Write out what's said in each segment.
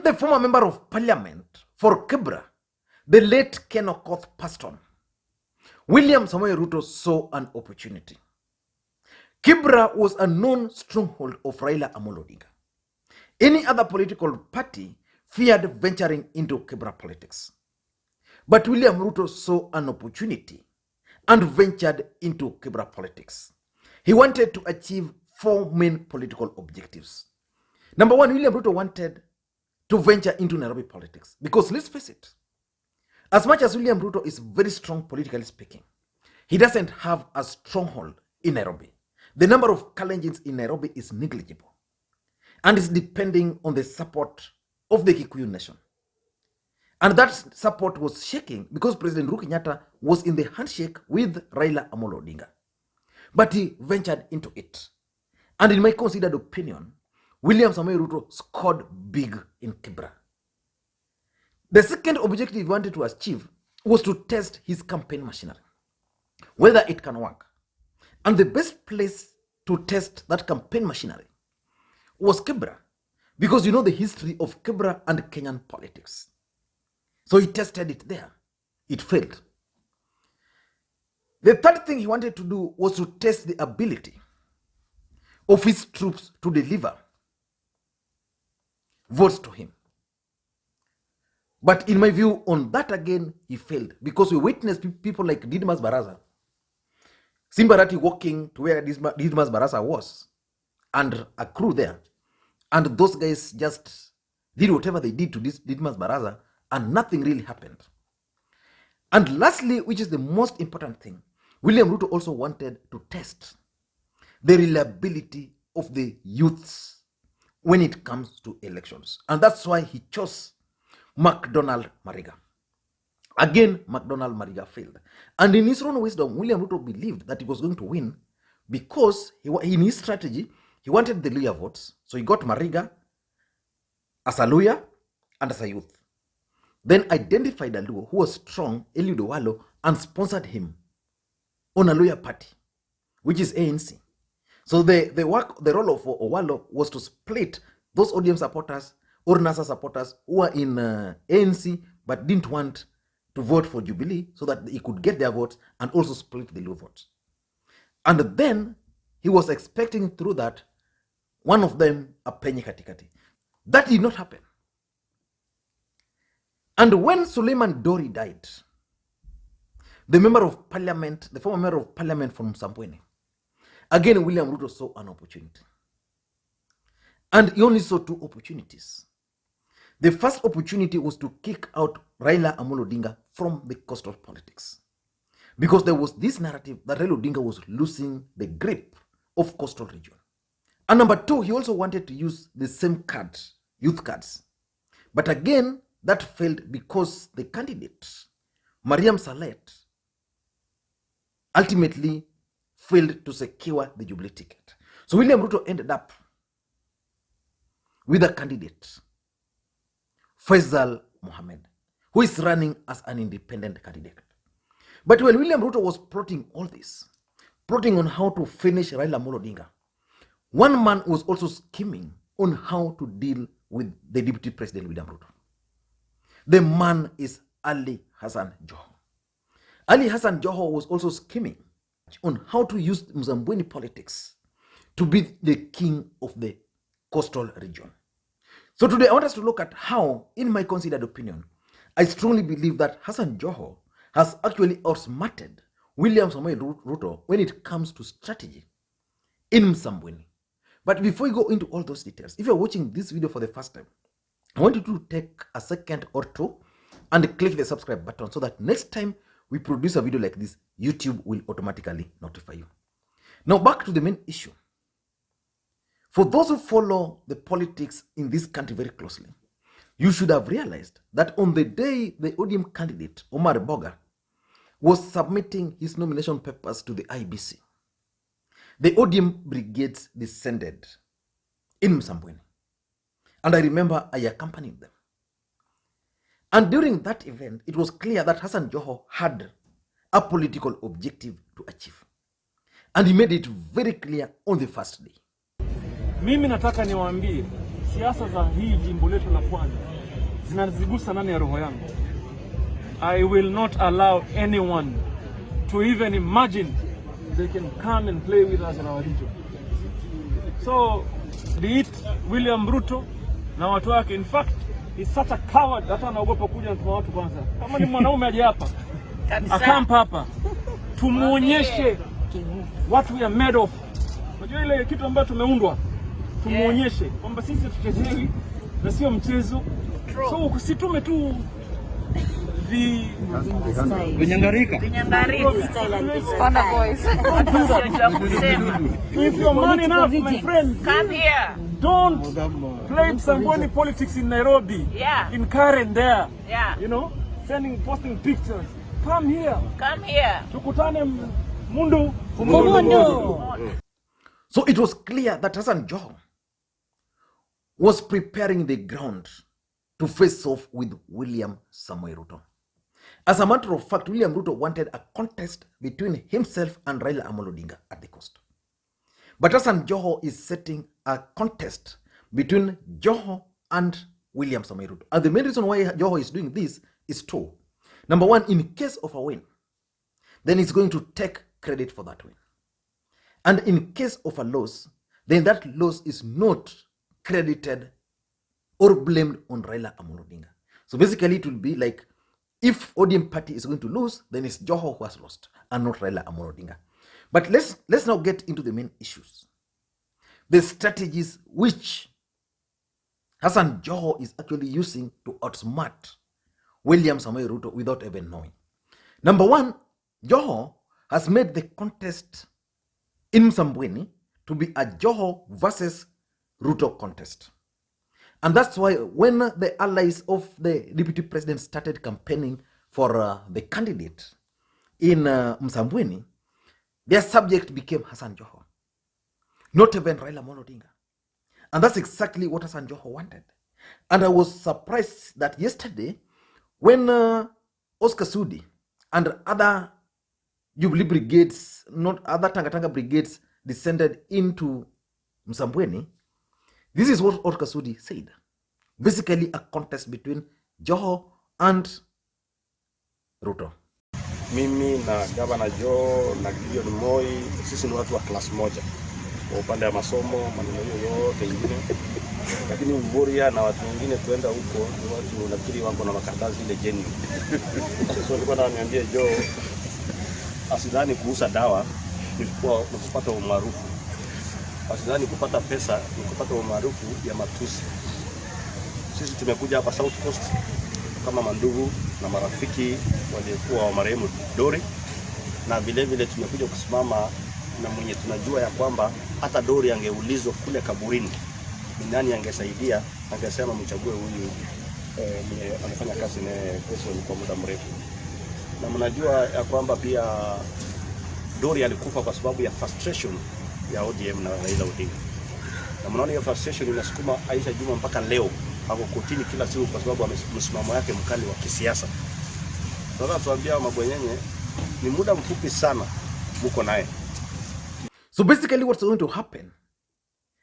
the former member of parliament for Kibra, the late Ken Okoth passed on, William Ruto saw an opportunity. Kibra was a known stronghold of Raila Odinga. Any other political party feared venturing into Kibra politics. But William Ruto saw an opportunity and ventured into Kibra politics. He wanted to achieve 4 main political objectives. Number 1, William Ruto wanted to venture into Nairobi politics. Because let's face it, as much as William Ruto is very strong politically speaking, he doesn't have a stronghold in Nairobi. The number of Kalenjins in Nairobi is negligible and is depending on the support of the Kikuyu nation. And that support was shaking because President Uhuru Kenyatta was in the handshake with Raila Odinga. But he ventured into it. And in my considered opinion, William Ruto scored big in Kibra. The second objective he wanted to achieve was to test his campaign machinery, whether it can work. And the best place to test that campaign machinery was Kibra, because you know the history of Kibra and Kenyan politics. So he tested it there. It failed. The third thing he wanted to do was to test the ability of his troops to deliver votes to him. But in my view, on that again, he failed, because we witnessed people like Didmas Baraza, Simbarati walking to where Didmas Baraza was, and a crew there. And those guys just did whatever they did to this Didmas Baraza, and nothing really happened. And lastly, which is the most important thing, William Ruto also wanted to test the reliability of the youths when it comes to elections. And that's why he chose McDonald Mariga. Again, McDonald Mariga failed. And in his own wisdom, William Ruto believed that he was going to win because in his strategy, he wanted the Luya votes. So he got Mariga as a Luya and as a youth. Then identified a Luo who was strong, Eliud Owalo, and sponsored him on a Luya party, which is ANC. So the role of Owalo was to split those ODM supporters or NASA supporters who were in ANC but didn't want to vote for Jubilee, so that he could get their votes and also split the Luo votes. And then he was expecting through that one of them a penny katikati. That did not happen. And when Suleiman Dori died, the member of parliament, the former member of parliament from Msambweni, again William Ruto saw an opportunity. And he only saw 2 opportunities. The first opportunity was to kick out Raila Odinga from the coastal politics, because there was this narrative that Raila Odinga was losing the grip of coastal region. And number 2, he also wanted to use the same card, youth cards. But again, that failed because the candidate, Mariam Salet, ultimately failed to secure the Jubilee ticket. So William Ruto ended up with a candidate, Faisal Mohammed, who is running as an independent candidate. But when William Ruto was plotting all this, plotting on how to finish Raila Odinga, one man was also scheming on how to deal with the Deputy President William Ruto. The man is Ali Hassan Joho. Ali Hassan Joho was also scheming on how to use Msambweni politics to be the king of the coastal region. So today I want us to look at how, in my considered opinion, I strongly believe that Hassan Joho has actually outsmarted William Ruto when it comes to strategy in Msambweni. But before we go into all those details, if you're watching this video for the first time, I want you to take a second or 2 and click the subscribe button so that next time we produce a video like this, YouTube will automatically notify you. Now back to the main issue. For those who follow the politics in this country very closely, you should have realized that on the day the ODM candidate, Omar Boga, was submitting his nomination papers to the IBC, the ODM brigades descended in Msambweni. And I remember I accompanied them. And during that event, it was clear that Hassan Joho had a political objective to achieve. And he made it very clear on the first day. Mimi nataka niwaambie siasa za hii jimbo letu la Pwani zinazigusa ndani ya roho yangu. I will not allow anyone to even imagine they can come and play with us in our region. So, be it William Ruto na watu wake. In fact, he's such a coward hata anaogopa kuja na watu kwanza. Kama ni mwanaume aje hapa, akampa hapa, tumuonyeshe what we are made of. Unajua ile kitu ambacho tumeundwa, tumuonyeshe kwamba sisi tuchezewi na sio mchezo. So usitume tu Vinyangarika Pana boys. If you're man enough, my friend, Come here. don't play Msambweni politics in Nairobi, in Karen there, you know, posting pictures. Come here. Come here. Tukutane Mundu. So it was clear that Hassan Joho was preparing the ground to face off with William Samoei Ruto. As a matter of fact, William Ruto wanted a contest between himself and Raila Odinga at the coast. But Hassan Joho is setting a contest between Joho and William Samoei Ruto. And the main reason why Joho is doing this is two. Number one, in case of a win, then he's going to take credit for that win. And in case of a loss, then that loss is not credited or blamed on Raila Odinga. So basically it will be like, if ODM party is going to lose, then it's Joho who has lost and not Raila Odinga. But let's now get into the main issues. The strategies which Hassan Joho is actually using to outsmart William Samoei Ruto without even knowing. Number one, Joho has made the contest in Msambweni to be a Joho versus Ruto contest. And that's why when the allies of the Deputy President started campaigning for the candidate in Msambweni, their subject became Hassan Joho, not even Raila Odinga. And that's exactly what Hassan Joho wanted. And I was surprised that yesterday, when Oscar Sudi and other Jubilee brigades, not other Tanga brigades, descended into Msambweni, this is what Oscar Sudi said. Basically a contest between Joho and Ruto. Mimi na Gavana Joho na Gideon Moi, sisi ni watu wa class moja. Kwa upande wa masomo, maneno yote ingine. Lakini Mburia na watu wengine tuenda huko, ni watu nafikiri wako na makaratasi ile jeni. So nilikuwa naambia Joho asidhani kuuza dawa ni kupata umaarufu. Asidhani kupata pesa ni kupata umaarufu ya matusi. Sisi tumekuja hapa South Coast kama mandugu na marafiki waliokuwa wa marehemu Dori, na vile vile tumekuja kusimama na mwenye tunajua ya kwamba hata Dori angeulizwa kule kaburini ni nani angesaidia, angesema mchague huyu mwenye anafanya kazi na President kwa muda mrefu. Na mnajua ya kwamba pia Dori alikufa kwa sababu ya frustration ya ODM na Raila Odinga. Na mnaona hiyo frustration inasukuma Aisha Juma mpaka leo ako kotini kila siku kwa sababu msimamo yake mkali wa kisiasa. Sasa tuambia mabwenyenye ni muda mfupi sana mko naye. So basically what's going to happen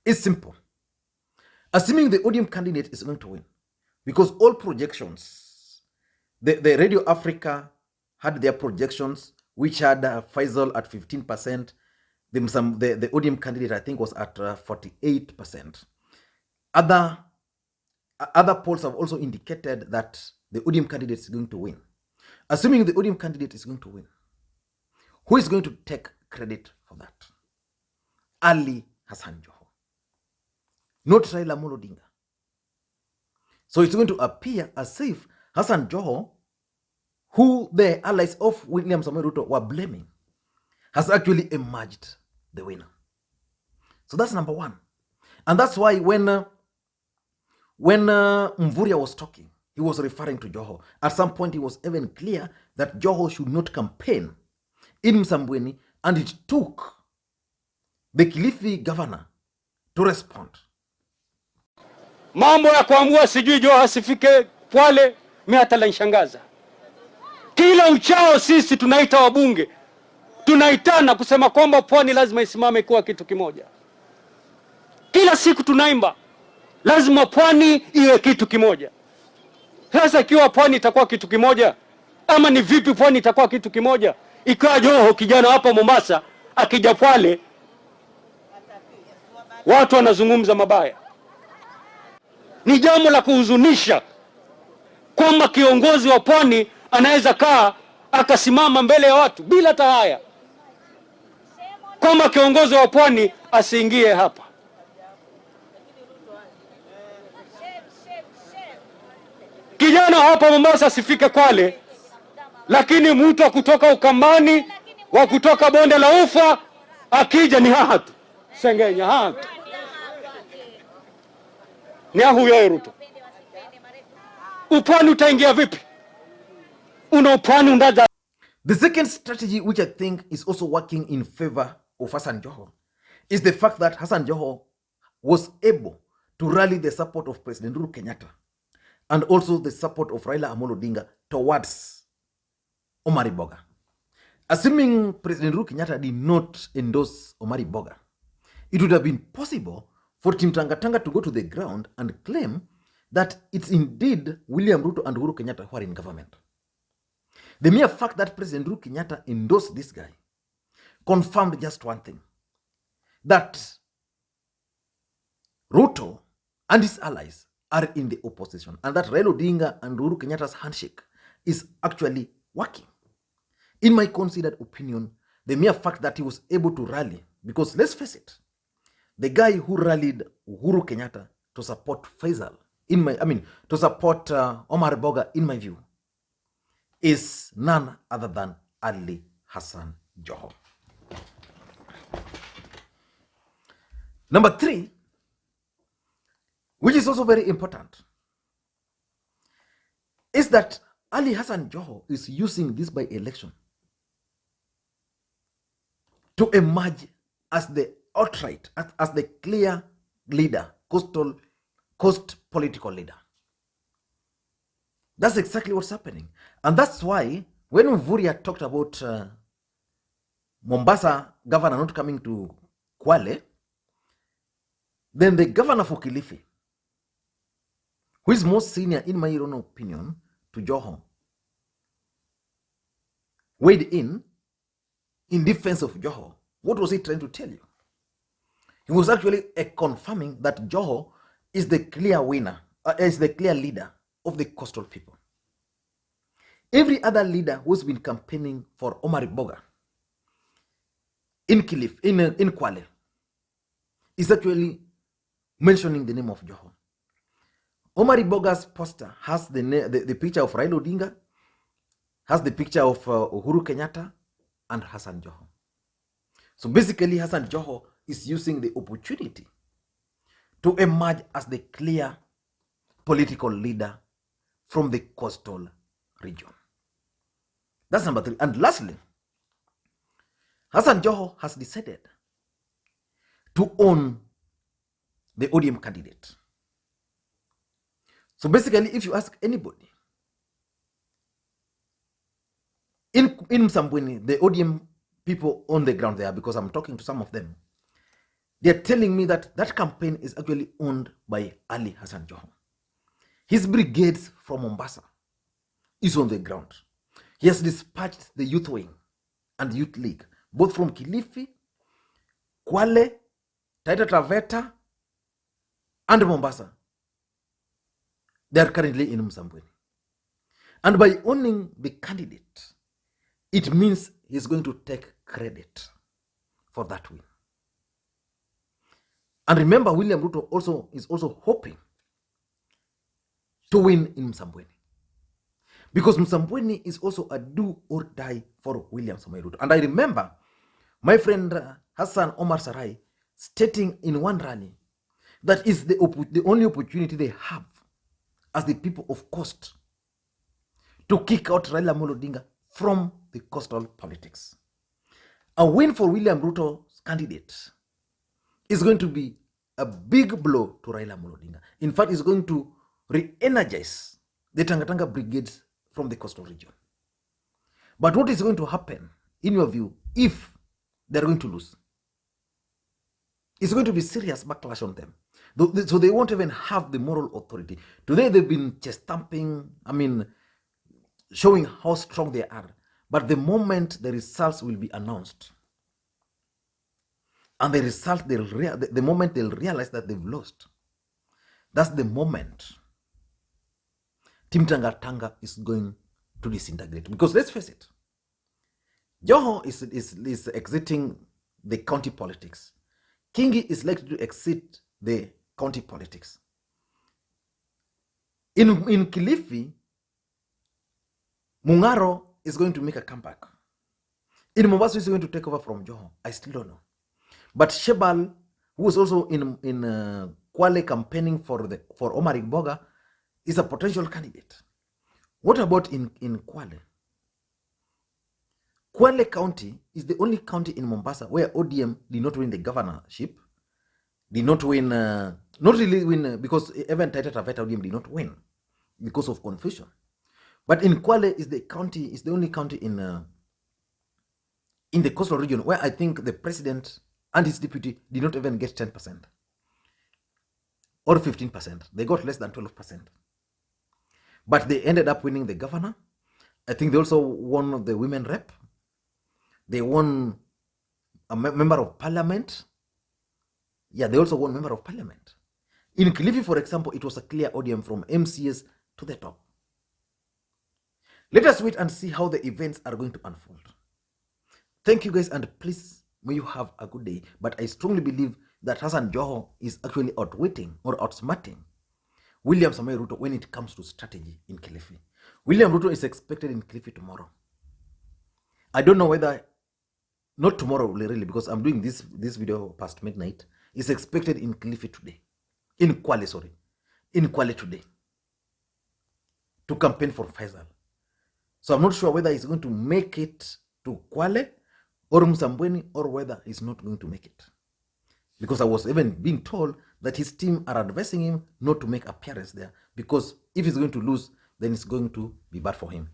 is simple. Assuming the ODM candidate is going to win, because all projections, the Radio Africa had their projections, which had Faisal at 15%. The ODM candidate, I think, was at 48%. Other polls have also indicated that the ODM candidate is going to win. Assuming the ODM candidate is going to win, who is going to take credit for that? Ali Hassan Joho, not Raila Odinga. So it's going to appear as if Hassan Joho, who the allies of William Samoei Ruto were blaming, has actually emerged the winner. So that's number one. And that's why when Mvurya was talking, he was referring to Joho. At some point, it was even clear that Joho should not campaign in Msambweni, and it took the Kilifi governor to respond. Mambo ya kuamua sijui Joho asifike Kwale, mimi hata lanishangaza. Kila uchao sisi tunaita wabunge, tunaitana kusema kwamba pwani lazima isimame kuwa kitu kimoja. Kila siku tunaimba lazima pwani iwe kitu kimoja. Sasa ikiwa pwani itakuwa kitu kimoja, ama ni vipi pwani itakuwa kitu kimoja ikiwa Joho kijana hapa Mombasa akija Kwale watu wanazungumza mabaya? Ni jambo la kuhuzunisha kwamba kiongozi wa pwani anaweza kaa akasimama mbele ya watu bila tahaya kwamba kiongozi wa pwani asiingie hapa. Kijana hapa Mombasa asifike Kwale, lakini mtu wa kutoka Ukambani, wa kutoka bonde la Ufa akija ni hatu Sengenya hatu ni huyo Ruto. Upwani utaingia vipi? Una upwani undaza. The second strategy which I think is also working in favor of Hassan Joho is the fact that Hassan Joho was able to rally the support of President Uhuru Kenyatta and also the support of Raila Odinga towards Omar Boga. Assuming President Uhuru Kenyatta did not endorse Omar Boga, it would have been possible for Team Tanga Tanga to go to the ground and claim that it's indeed William Ruto and Uhuru Kenyatta who are in government. The mere fact that President Uhuru Kenyatta endorsed this guy confirmed just one thing, that Ruto and his allies are in the opposition, and that Raila Odinga and Uhuru Kenyatta's handshake is actually working. In my considered opinion, the mere fact that he was able to rally, because let's face it, the guy who rallied Uhuru Kenyatta to support Faisal, to support Omar Boga, in my view, is none other than Ali Hassan Joho. Number 3, which is also very important, is that Ali Hassan Joho is using this by-election to emerge as the outright, as the clear leader, coast political leader. That's exactly what's happening. And that's why when Mvurya talked about Mombasa governor not coming to Kwale, then the governor for Kilifi, who is most senior in my own opinion to Joho, weighed in defense of Joho. What was he trying to tell you? He was actually confirming that Joho is the clear winner, is the clear leader of the coastal people. Every other leader who's been campaigning for Omar Boga in Kwale is actually mentioning the name of Joho. Omar Boga's poster has the picture of Raila Odinga, has the picture of Uhuru Kenyatta and Hassan Joho. So basically, Hassan Joho is using the opportunity to emerge as the clear political leader from the coastal region. That's number 3. And lastly, Hassan Joho has decided to own the ODM candidate. So basically, if you ask anybody in Msambweni, the ODM people on the ground there, because I'm talking to some of them, they're telling me that that campaign is actually owned by Ali Hassan Joho. His brigades from Mombasa is on the ground. He has dispatched the youth wing and youth league, both from Kilifi, Kwale, Taita Taveta, and Mombasa. They are currently in Msambweni. And by owning the candidate, it means he's going to take credit for that win. And remember, William Ruto is also hoping to win in Msambweni, because Msambweni is also a do or die for William Samoei Ruto. And I remember my friend Hassan Omar Sarai stating in one rally that is the only opportunity they have as the people of coast to kick out Raila Odinga from the coastal politics. A win for William Ruto's candidate is going to be a big blow to Raila Odinga. In fact, it's going to re-energize the Tanga brigades from the coastal region. But what is going to happen, in your view, if they're going to lose? It's going to be serious backlash on them. So they won't even have the moral authority. Today they've been chest thumping, showing how strong they are. But the moment the results will be announced, and the result, the moment they'll realize that they've lost, that's the moment Team Tanga is going to disintegrate. Because let's face it, Joho is exiting the county politics. Kingi is likely to exit the county politics. In Kilifi, Mungaro is going to make a comeback. In Mombasa, is going to take over from Joho. I still don't know. But Shebal, who was also in Kwale campaigning for Omar Boga, is a potential candidate. What about in Kwale? Kwale County is the only county in Mombasa where ODM did not win the governorship, did not win, not really win, because even Taita Taveta ODM did not win because of confusion. But in Kwale is the only county in the coastal region where I think the president and his deputy did not even get 10% or 15%. They got less than 12%. But they ended up winning the governor. I think they also won the women rep. They won a member of parliament. Yeah, they also won member of parliament. In Kilifi, for example, it was a clear ODM from MCS to the top. Let us wait and see how the events are going to unfold. Thank you guys, and please, may you have a good day. But I strongly believe that Hassan Joho is actually outwitting or outsmarting William Ruto when it comes to strategy in Kilifi. William Ruto is expected in Kilifi tomorrow. I don't know whether, not tomorrow really, because I'm doing this video past midnight. Is expected in Kilifi today. In Kwale today. To campaign for Faisal. So I'm not sure whether he's going to make it to Kwale or Msambweni, or whether he's not going to make it. Because I was even being told that his team are advising him not to make appearance there, because if he's going to lose, then it's going to be bad for him.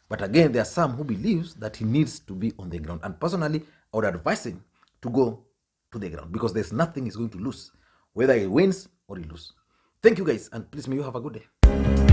But again, there are some who believes that he needs to be on the ground. And personally, I would advise him to go to the ground, because there's nothing he's going to lose, whether he wins or he loses. Thank you guys, and please may you have a good day.